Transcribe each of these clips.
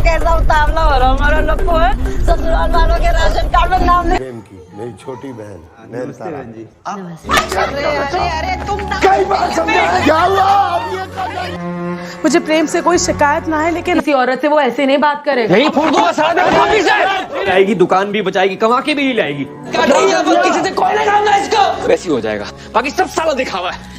कैसा उतावला हो रहा हमारा लप्पू है ससुराल वालों के राशन कार्ड में नाम नहीं प्रेम की मेरी छोटी बहन नैनतारा। अरे अरे तुम कई बार समझा क्या हुआ अब ये मुझे प्रेम से कोई शिकायत ना है, लेकिन किसी औरत से वो ऐसे नहीं बात करेगा। यही फोड़ दूंगा सारा वापिस आएगी, दुकान भी बचाएगी, कमा के भी लाएगी। किसी से कोई नहीं काम इसको, वैसे ही हो जाएगा। बाकी सब साला दिखावा है।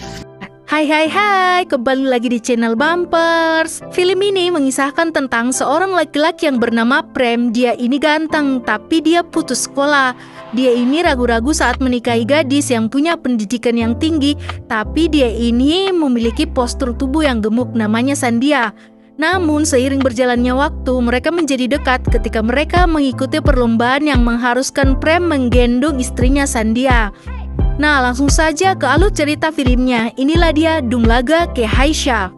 Hai, kembali lagi di channel Bumpers. Film ini mengisahkan tentang seorang laki-laki yang bernama Prem. Dia ini ganteng, tapi dia putus sekolah. Dia ini ragu-ragu saat menikahi gadis yang punya pendidikan yang tinggi, tapi dia ini memiliki postur tubuh yang gemuk, namanya Sandia. Namun seiring berjalannya waktu, mereka menjadi dekat ketika mereka mengikuti perlombaan yang mengharuskan Prem menggendong istrinya Sandia. Nah, langsung saja ke alur cerita filmnya. Inilah dia Dumlaga Ke Haisha.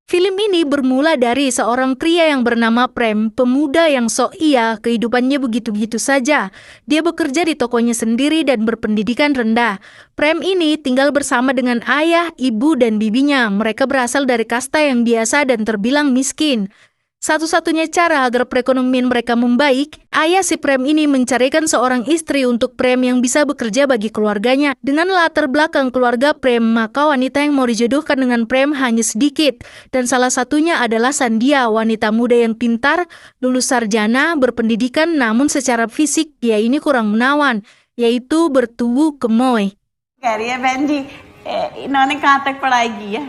Film ini bermula dari seorang pria yang bernama Prem, pemuda yang sok iya, kehidupannya begitu-begitu saja. Dia bekerja di tokonya sendiri dan berpendidikan rendah. Prem ini tinggal bersama dengan ayah, ibu, dan bibinya. Mereka berasal dari kasta yang biasa dan terbilang miskin. Satu-satunya cara agar perekonomian mereka membaik, ayah si Prem ini mencarikan seorang istri untuk Prem yang bisa bekerja bagi keluarganya. Dengan latar belakang keluarga Prem, maka wanita yang mau dijodohkan dengan Prem hanya sedikit. Dan salah satunya adalah Sandia, wanita muda yang pintar, lulus sarjana, berpendidikan, namun secara fisik dia ini kurang menawan, yaitu bertubuh gemoy. कह रही है बहन जी इन्होंने कहाँ तक पढ़ाई की है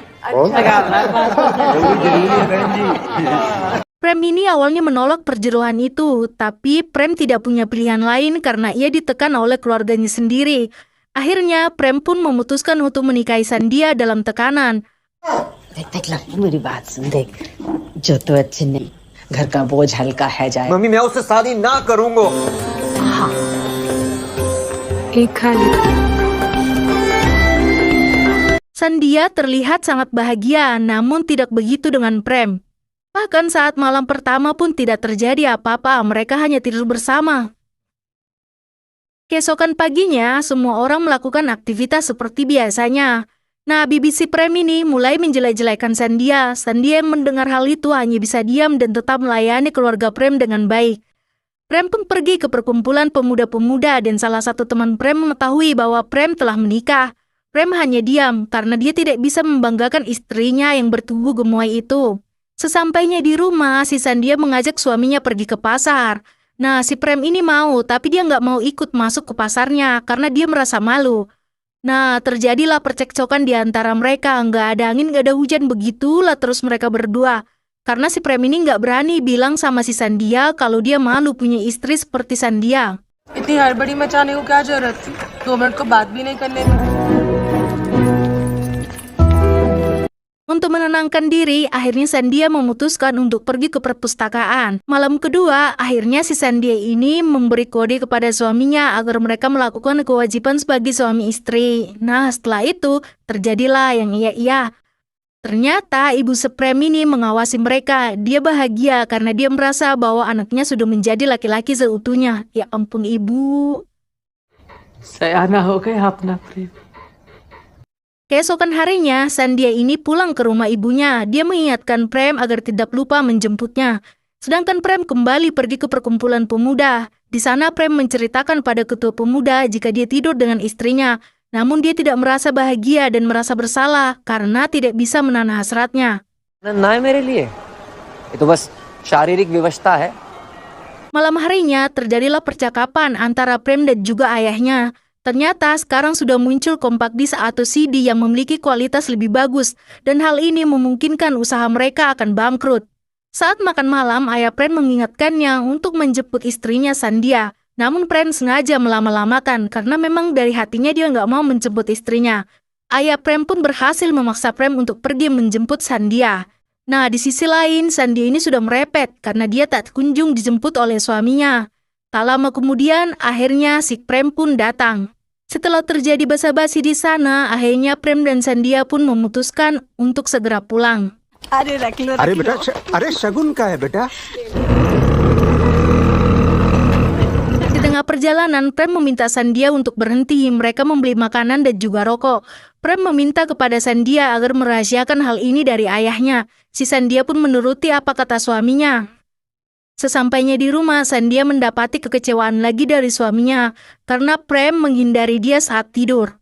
Prem ini awalnya menolak perjodohan itu, tapi Prem tidak punya pilihan lain karena ia ditekan oleh keluarganya sendiri. Akhirnya Prem pun memutuskan untuk menikahi Sandia dalam tekanan. देख लप्पू मेरी बात सुन, देख जो तो अच्छी नहीं, घर का बोझ हल्का है जाए। मम्मी मैं उससे शादी ना करूंगा। एक खाली Sandia terlihat sangat bahagia, namun tidak begitu dengan Prem. Bahkan saat malam pertama pun tidak terjadi apa-apa, mereka hanya tidur bersama. Keesokan paginya, semua orang melakukan aktivitas seperti biasanya. Nah, bibi si Prem ini mulai menjelek-jelekan Sandia. Sandia yang mendengar hal itu hanya bisa diam dan tetap melayani keluarga Prem dengan baik. Prem pun pergi ke perkumpulan pemuda-pemuda dan salah satu teman Prem mengetahui bahwa Prem telah menikah. Prem hanya diam karena dia tidak bisa membanggakan istrinya yang bertubuh gemoy itu. Sesampainya di rumah, si Sandia mengajak suaminya pergi ke pasar. Nah, si Prem ini mau, tapi dia nggak mau ikut masuk ke pasarnya karena dia merasa malu. Nah, terjadilah percekcokan di antara mereka. Nggak ada angin, nggak ada hujan, begitulah terus mereka berdua. Karena si Prem ini nggak berani bilang sama si Sandia kalau dia malu punya istri seperti Sandia. इतनी हड़बड़ी मचाने को क्या जरूरत थी? 2 मिनट को बात भी नहीं करने दी। Untuk menenangkan diri, akhirnya Sandia memutuskan untuk pergi ke perpustakaan. Malam kedua, akhirnya si Sandia ini memberi kode kepada suaminya agar mereka melakukan kewajiban sebagai suami istri. Nah, setelah itu, terjadilah yang iya-iya. Ternyata ibu Prem ini mengawasi mereka. Dia bahagia karena dia merasa bahwa anaknya sudah menjadi laki-laki seutuhnya. Ya ampun ibu. सयाना हो गया अपना प्रेम। Keesokan harinya, Sandia ini pulang ke rumah ibunya. Dia mengingatkan Prem agar tidak lupa menjemputnya. Sedangkan Prem kembali pergi ke perkumpulan pemuda. Di sana Prem menceritakan pada ketua pemuda jika dia tidur dengan istrinya. Namun dia tidak merasa bahagia dan merasa bersalah karena tidak bisa menahan hasratnya. ना है मेरे लिए, ये तो बस शारीरिक विवशता है। Malam harinya terjadilah percakapan antara Prem dan juga ayahnya. Ternyata sekarang sudah muncul compact disc atau CD yang memiliki kualitas lebih bagus dan hal ini memungkinkan usaha mereka akan bangkrut. Saat makan malam, ayah Prem mengingatkannya untuk menjemput istrinya Sandia. Namun Prem sengaja melama-lamakan karena memang dari hatinya dia nggak mau menjemput istrinya. Ayah Prem pun berhasil memaksa Prem untuk pergi menjemput Sandia. Nah, di sisi lain, Sandia ini sudah merepet karena dia tak kunjung dijemput oleh suaminya. Tak lama kemudian, akhirnya si Prem pun datang. Setelah terjadi basa-basi di sana, akhirnya Prem dan Sandia pun memutuskan untuk segera pulang. अरे रख लो अरे बेटा अरे शगुन का है बेटा। tengah perjalanan, Prem meminta Sandia untuk berhenti. Mereka membeli makanan dan juga rokok. Prem meminta kepada Sandia agar merahasiakan hal ini dari ayahnya. Si Sandia pun menuruti apa kata suaminya. Sesampainya di rumah, Sandia mendapati kekecewaan lagi dari suaminya karena Prem menghindari dia saat tidur.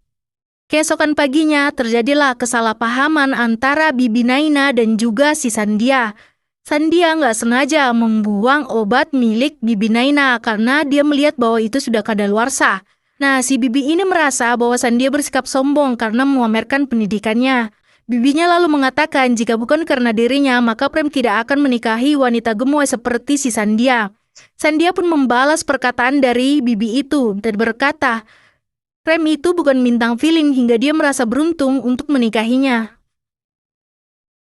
Keesokan paginya, terjadilah kesalahpahaman antara Bibi Naina dan juga si Sandia. Sandia nggak sengaja membuang obat milik Bibi Naina karena dia melihat bahwa itu sudah kadaluarsa. Nah, si Bibi ini merasa bahwa Sandia bersikap sombong karena memamerkan pendidikannya. Bibinya lalu mengatakan jika bukan karena dirinya, maka Prem tidak akan menikahi wanita gemoy seperti si Sandia. Sandia pun membalas perkataan dari Bibi itu dan berkata, Prem itu bukan bintang film hingga dia merasa beruntung untuk menikahinya.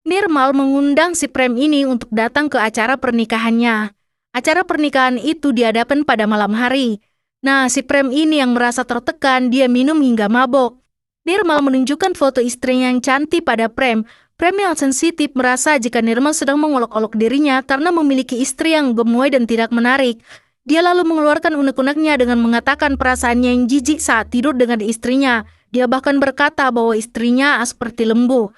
Nirmal mengundang si Prem ini untuk datang ke acara pernikahannya. Acara pernikahan itu diadakan pada malam hari. Nah, si Prem ini yang merasa tertekan, dia minum hingga mabok. Nirmal menunjukkan foto istrinya yang cantik pada Prem. Prem yang sensitif merasa jika Nirmal sedang mengolok-olok dirinya karena memiliki istri yang gemoy dan tidak menarik. Dia lalu mengeluarkan unek-uneknya dengan mengatakan perasaannya yang jijik saat tidur dengan istrinya. Dia bahkan berkata bahwa istrinya seperti lembu.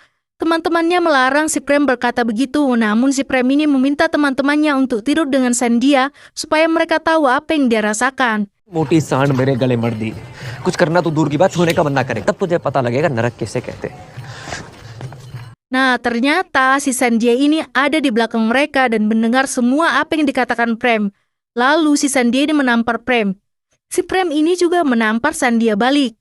Teman-temannya melarang si Prem berkata begitu, namun si Prem ini meminta teman-temannya untuk tidur dengan Sandia supaya mereka tahu apa yang dia rasakan. मोटी सांड मेरे गले मर दी कुछ करना तो दूर की बात छूने का मन ना करे तब तुझे पता लगेगा नरक किसे कहते. Nah, ternyata si Sandia ini ada di belakang mereka dan mendengar semua apa yang dikatakan Prem. Lalu si Sandia ini menampar Prem. Si Prem ini juga menampar Sandia balik.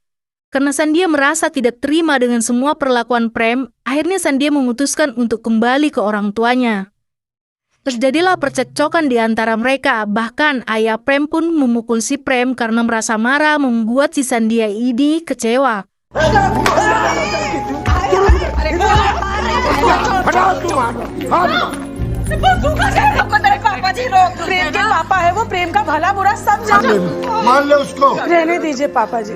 Karena Sandia merasa tidak terima dengan semua perlakuan Prem, akhirnya Sandia memutuskan untuk kembali ke orang tuanya. Terjadilah percekcokan di antara mereka, bahkan ayah Prem pun memukul si Prem karena merasa marah membuat si Sandia ini kecewa. प्रेम के पापा है वो, प्रेम का भला बुरा सब जाने. मान लो उसको. रहने दीजिए पापा जी.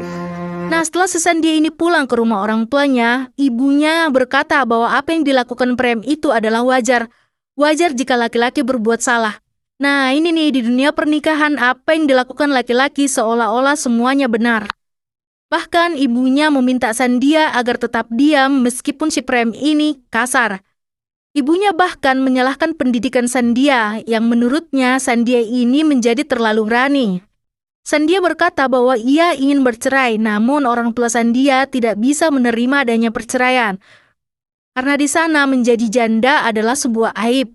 Nah, setelah si Sandia ini pulang ke rumah orang tuanya, ibunya berkata bahwa apa yang dilakukan Prem itu adalah wajar. Wajar jika laki-laki berbuat salah. Nah, ini nih di dunia pernikahan apa yang dilakukan laki-laki seolah-olah semuanya benar. Bahkan ibunya meminta Sandia agar tetap diam meskipun si Prem ini kasar. Ibunya bahkan menyalahkan pendidikan Sandia yang menurutnya Sandia ini menjadi terlalu berani. Sandia berkata bahwa ia ingin bercerai, namun orang tua Sandia tidak bisa menerima adanya perceraian. Karena di sana menjadi janda adalah sebuah aib.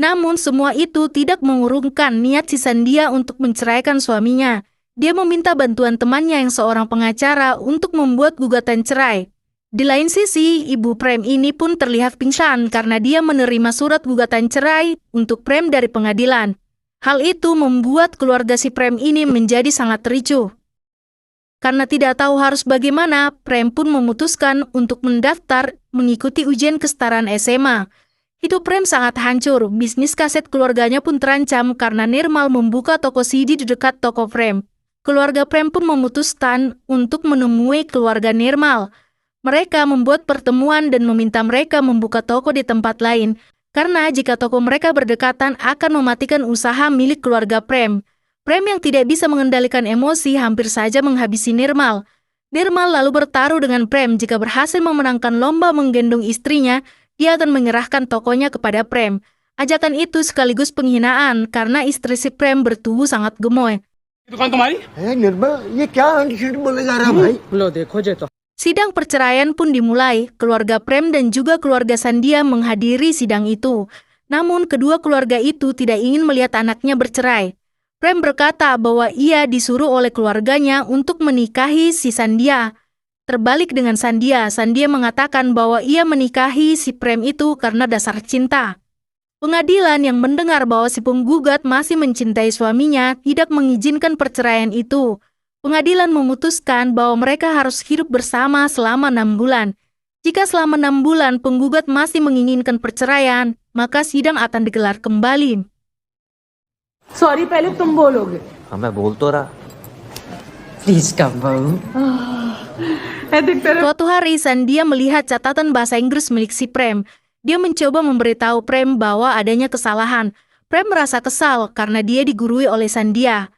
Namun semua itu tidak mengurungkan niat si Sandia untuk menceraikan suaminya. Dia meminta bantuan temannya yang seorang pengacara untuk membuat gugatan cerai. Di lain sisi, ibu Prem ini pun terlihat pingsan karena dia menerima surat gugatan cerai untuk Prem dari pengadilan. Hal itu membuat keluarga si Prem ini menjadi sangat ricuh. Karena tidak tahu harus bagaimana, Prem pun memutuskan untuk mendaftar mengikuti ujian kesetaraan SMA. Hidup Prem sangat hancur, bisnis kaset keluarganya pun terancam karena Nirmal membuka toko CD di dekat toko Prem. Keluarga Prem pun memutuskan untuk menemui keluarga Nirmal. Mereka membuat pertemuan dan meminta mereka membuka toko di tempat lain, karena jika toko mereka berdekatan akan mematikan usaha milik keluarga Prem. Prem yang tidak bisa mengendalikan emosi hampir saja menghabisi Nirmal. Nirmal lalu bertaruh dengan Prem, jika berhasil memenangkan lomba menggendong istrinya, dia akan menyerahkan tokonya kepada Prem. Ajakan itu sekaligus penghinaan karena istri si Prem bertubuh sangat gemoy. दुकान तुम्हारी निर्मल ये क्या अंकित बोले जा रहा है भाई. लो देखो जे तो Sidang perceraian pun dimulai. Keluarga Prem dan juga keluarga Sandia menghadiri sidang itu. Namun kedua keluarga itu tidak ingin melihat anaknya bercerai. Prem berkata bahwa ia disuruh oleh keluarganya untuk menikahi si Sandia. Terbalik dengan Sandia, Sandia mengatakan bahwa ia menikahi si Prem itu karena dasar cinta. Pengadilan yang mendengar bahwa si penggugat masih mencintai suaminya tidak mengizinkan perceraian itu. Pengadilan memutuskan bahwa mereka harus hidup bersama selama 6 bulan. Jika selama 6 bulan penggugat masih menginginkan perceraian, maka sidang akan digelar kembali. Sorry पहले तुम बोलोगे. हाँ मैं बोल तो रहा. Please come, bau. Suatu hari Sandia melihat catatan bahasa Inggris milik si Prem. Dia mencoba memberitahu Prem bahwa adanya kesalahan. Prem merasa kesal karena dia digurui oleh Sandia.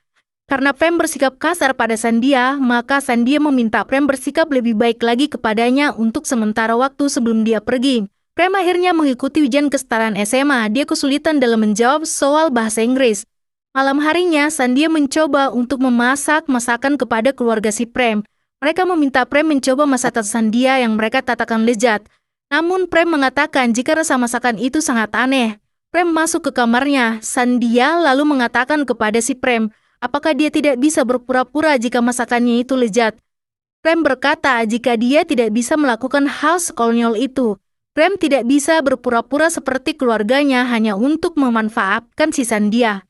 Karena Prem bersikap kasar pada Sandia, maka Sandia meminta Prem bersikap lebih baik lagi kepadanya untuk sementara waktu sebelum dia pergi. Prem akhirnya mengikuti ujian kesetaraan SMA. Dia kesulitan dalam menjawab soal bahasa Inggris. Malam harinya, Sandia mencoba untuk memasak masakan kepada keluarga si Prem. Mereka meminta Prem mencoba masakan Sandia yang mereka katakan lezat. Namun Prem mengatakan jika rasa masakan itu sangat aneh. Prem masuk ke kamarnya. Sandia lalu mengatakan kepada si Prem, apakah dia tidak bisa berpura-pura jika masakannya itu lezat. Prem berkata jika dia tidak bisa melakukan hal sekonyol itu. Prem tidak bisa berpura-pura seperti keluarganya hanya untuk memanfaatkan si Sandia.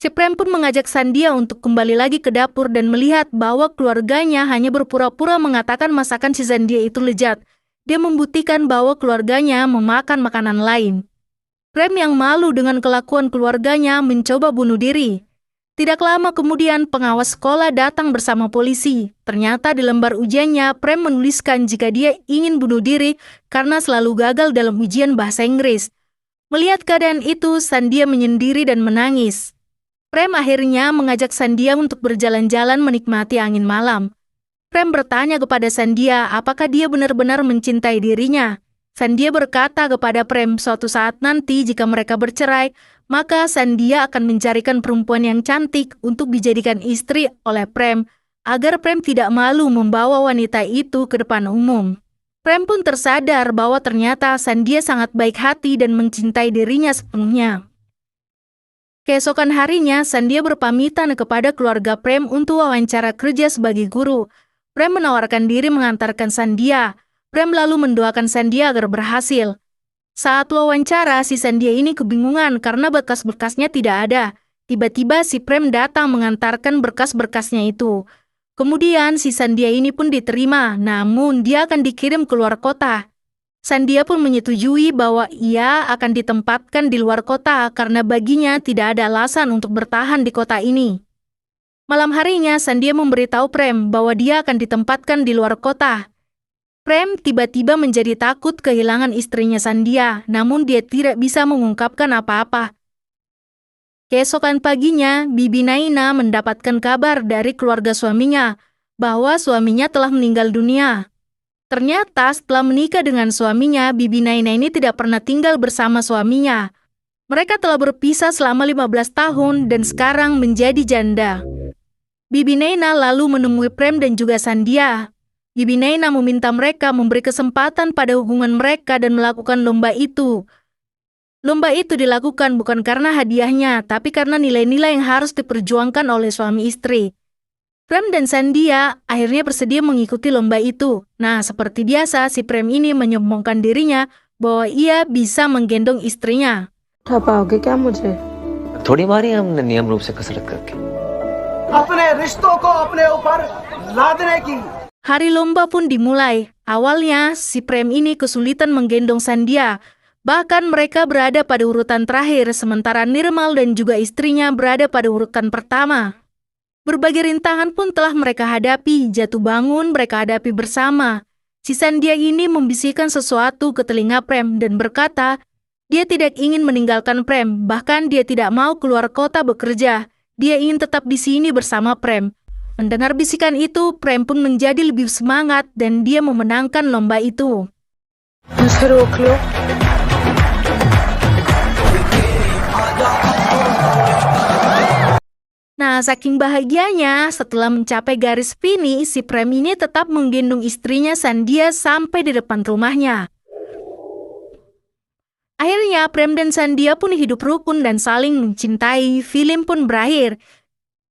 Si Prem pun mengajak Sandia untuk kembali lagi ke dapur dan melihat bahwa keluarganya hanya berpura-pura mengatakan masakan si Sandia itu lezat. Dia membuktikan bahwa keluarganya memakan makanan lain. Prem yang malu dengan kelakuan keluarganya mencoba bunuh diri. Tidak lama kemudian pengawas sekolah datang bersama polisi. Ternyata di lembar ujiannya Prem menuliskan jika dia ingin bunuh diri karena selalu gagal dalam ujian bahasa Inggris. Melihat keadaan itu, Sandia menyendiri dan menangis. Prem akhirnya mengajak Sandia untuk berjalan-jalan menikmati angin malam. Prem bertanya kepada Sandia apakah dia benar-benar mencintai dirinya. Sandia berkata kepada Prem suatu saat nanti jika mereka bercerai, maka Sandia akan mencarikan perempuan yang cantik untuk dijadikan istri oleh Prem, agar Prem tidak malu membawa wanita itu ke depan umum. Prem pun tersadar bahwa ternyata Sandia sangat baik hati dan mencintai dirinya sepenuhnya. Keesokan harinya, Sandia berpamitan kepada keluarga Prem untuk wawancara kerja sebagai guru. Prem menawarkan diri mengantarkan Sandia. Prem lalu mendoakan Sandia agar berhasil. Saat wawancara, si Sandia ini kebingungan karena berkas-berkasnya tidak ada. Tiba-tiba si Prem datang mengantarkan berkas-berkasnya itu. Kemudian si Sandia ini pun diterima, namun dia akan dikirim ke luar kota. Sandia pun menyetujui bahwa ia akan ditempatkan di luar kota karena baginya tidak ada alasan untuk bertahan di kota ini. Malam harinya, Sandia memberitahu Prem bahwa dia akan ditempatkan di luar kota. Prem tiba-tiba menjadi takut kehilangan istrinya Sandia, namun dia tidak bisa mengungkapkan apa-apa. Keesokan paginya, Bibi Naina mendapatkan kabar dari keluarga suaminya bahwa suaminya telah meninggal dunia. Ternyata setelah menikah dengan suaminya, Bibi Naina ini tidak pernah tinggal bersama suaminya. Mereka telah berpisah selama 15 tahun dan sekarang menjadi janda. Bibi Naina lalu menemui Prem dan juga Sandia. Bibi Naina meminta mereka memberi kesempatan pada hubungan mereka dan melakukan lomba itu. Lomba itu dilakukan bukan karena hadiahnya, tapi karena nilai-nilai yang harus diperjuangkan oleh suami istri. Prem dan Sandia akhirnya bersedia mengikuti lomba itu. Nah, seperti biasa, si Prem ini menyombongkan dirinya bahwa ia bisa menggendong istrinya. पाओगे क्या मुझे? थोड़ी मारी हमने नियम रूप से कसरत करके। अपने रिश्तों को अपने ऊपर लादने की। Hari lomba pun dimulai. Awalnya, si Prem ini kesulitan menggendong Sandia. Bahkan mereka berada pada urutan terakhir, sementara Nirmal dan juga istrinya berada pada urutan pertama. Berbagai rintangan pun telah mereka hadapi, jatuh bangun mereka hadapi bersama. Si Sandia ini membisikkan sesuatu ke telinga Prem dan berkata, dia tidak ingin meninggalkan Prem, bahkan dia tidak mau keluar kota bekerja. Dia ingin tetap di sini bersama Prem. Mendengar bisikan itu, Prem pun menjadi lebih semangat dan dia memenangkan lomba itu. मुझे रोक लो। Nah, saking bahagianya, setelah mencapai garis finish, si Prem ini tetap menggendong istrinya Sandia sampai di depan rumahnya. Akhirnya, Prem dan Sandia pun hidup rukun dan saling mencintai. Film pun berakhir.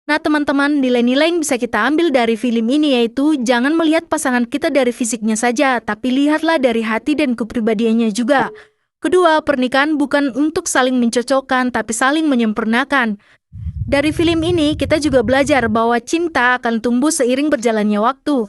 Nah, teman-teman, nilai-nilai yang bisa kita ambil dari film ini yaitu jangan melihat pasangan kita dari fisiknya saja, tapi lihatlah dari hati dan kepribadiannya juga. Kedua, pernikahan bukan untuk saling mencocokkan, tapi saling menyempurnakan. Dari film ini, kita juga belajar bahwa cinta akan tumbuh seiring berjalannya waktu.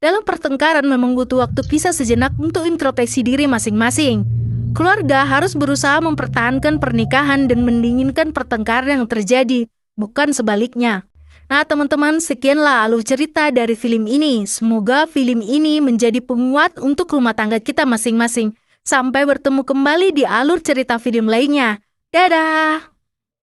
Dalam pertengkaran memang butuh waktu pisah sejenak untuk introspeksi diri masing-masing. Keluarga harus berusaha mempertahankan pernikahan dan mendinginkan pertengkaran yang terjadi, bukan sebaliknya. Nah teman-teman, sekianlah alur cerita dari film ini. Semoga film ini menjadi penguat untuk rumah tangga kita masing-masing. Sampai bertemu kembali di alur cerita film lainnya. Dadah!